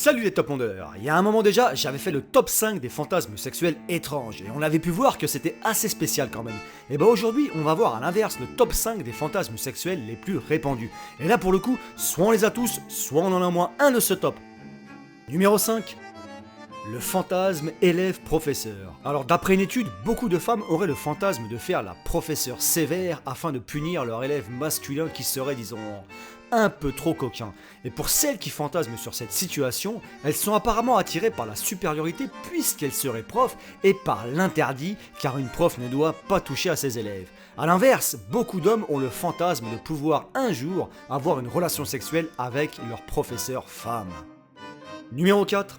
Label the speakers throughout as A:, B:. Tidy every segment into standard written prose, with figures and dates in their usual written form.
A: Salut les top mondeurs. Il y a un moment déjà, j'avais fait le top 5 des fantasmes sexuels étranges et on avait pu voir que c'était assez spécial quand même. Et bah aujourd'hui, on va voir à l'inverse le top 5 des fantasmes sexuels les plus répandus. Et là pour le coup, soit on les a tous, soit on en a au moins un de ce top. Numéro 5. Le fantasme élève-professeur. Alors d'après une étude, beaucoup de femmes auraient le fantasme de faire la professeure sévère afin de punir leur élève masculin qui serait, disons, un peu trop coquin. Et pour celles qui fantasment sur cette situation, elles sont apparemment attirées par la supériorité puisqu'elles seraient profs et par l'interdit car une prof ne doit pas toucher à ses élèves. A l'inverse, beaucoup d'hommes ont le fantasme de pouvoir un jour avoir une relation sexuelle avec leur professeur femme. Numéro 4.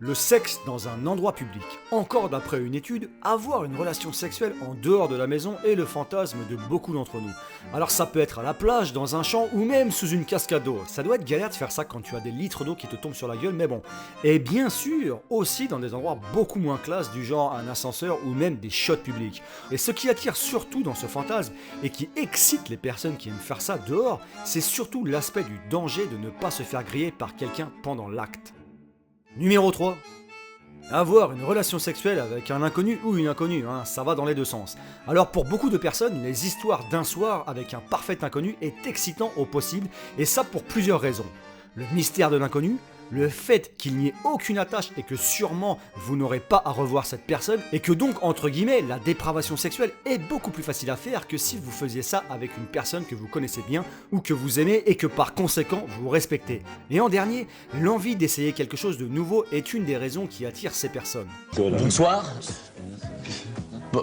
A: Le sexe dans un endroit public. Encore d'après une étude, avoir une relation sexuelle en dehors de la maison est le fantasme de beaucoup d'entre nous. Alors ça peut être à la plage, dans un champ ou même sous une cascade d'eau. Ça doit être galère de faire ça quand tu as des litres d'eau qui te tombent sur la gueule, mais bon. Et bien sûr, aussi dans des endroits beaucoup moins classe du genre un ascenseur ou même des shots publics. Et ce qui attire surtout dans ce fantasme et qui excite les personnes qui aiment faire ça dehors, c'est surtout l'aspect du danger de ne pas se faire griller par quelqu'un pendant l'acte. Numéro 3. Avoir une relation sexuelle avec un inconnu ou une inconnue, ça va dans les deux sens. Alors pour beaucoup de personnes, les histoires d'un soir avec un parfait inconnu est excitant au possible, et ça pour plusieurs raisons. Le mystère de l'inconnu, le fait qu'il n'y ait aucune attache et que sûrement vous n'aurez pas à revoir cette personne, et que donc entre guillemets la dépravation sexuelle est beaucoup plus facile à faire que si vous faisiez ça avec une personne que vous connaissez bien ou que vous aimez et que par conséquent vous respectez. Et en dernier, l'envie d'essayer quelque chose de nouveau est une des raisons qui attire ces personnes.
B: Bonsoir.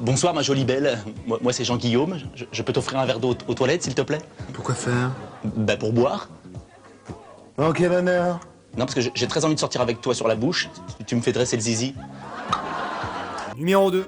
B: Bonsoir ma jolie belle, moi c'est Jean-Guillaume, je peux t'offrir un verre d'eau aux toilettes s'il te plaît?
C: Pourquoi faire?
B: Pour boire.
C: Oh, quel honneur!
B: Non, parce que j'ai très envie de sortir avec toi sur la bouche. Tu me fais dresser le zizi.
A: Numéro 2.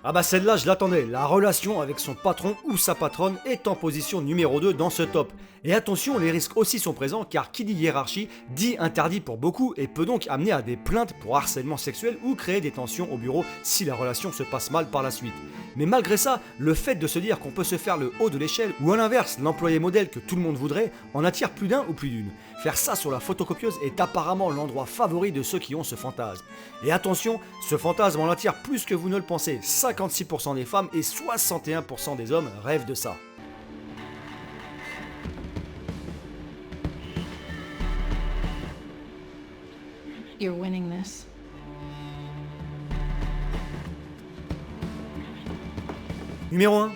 A: Ah bah celle-là je l'attendais, la relation avec son patron ou sa patronne est en position numéro 2 dans ce top. Et attention, les risques aussi sont présents car qui dit hiérarchie dit interdit pour beaucoup et peut donc amener à des plaintes pour harcèlement sexuel ou créer des tensions au bureau si la relation se passe mal par la suite. Mais malgré ça, le fait de se dire qu'on peut se faire le haut de l'échelle ou à l'inverse l'employé modèle que tout le monde voudrait en attire plus d'un ou plus d'une. Faire ça sur la photocopieuse est apparemment l'endroit favori de ceux qui ont ce fantasme. Et attention, ce fantasme en attire plus que vous ne le pensez. 56% des femmes et 61% des hommes rêvent de ça.
D: You're winning this.
A: Numéro 1.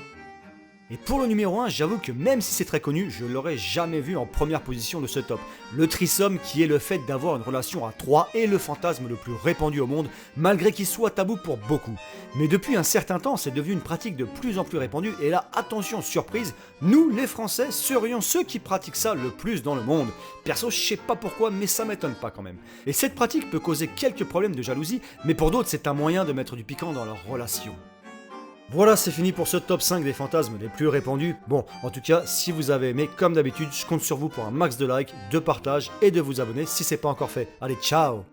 A: Et pour le numéro 1, j'avoue que même si c'est très connu, je l'aurais jamais vu en première position de ce top. Le threesome qui est le fait d'avoir une relation à 3 est le fantasme le plus répandu au monde, malgré qu'il soit tabou pour beaucoup. Mais depuis un certain temps, c'est devenu une pratique de plus en plus répandue, et là, attention, surprise, nous les Français serions ceux qui pratiquent ça le plus dans le monde. Perso, je sais pas pourquoi, mais ça m'étonne pas quand même. Et cette pratique peut causer quelques problèmes de jalousie, mais pour d'autres, c'est un moyen de mettre du piquant dans leur relation. Voilà, c'est fini pour ce top 5 des fantasmes les plus répandus. Bon, en tout cas, si vous avez aimé, comme d'habitude, je compte sur vous pour un max de likes, de partage et de vous abonner si c'est pas encore fait. Allez, ciao!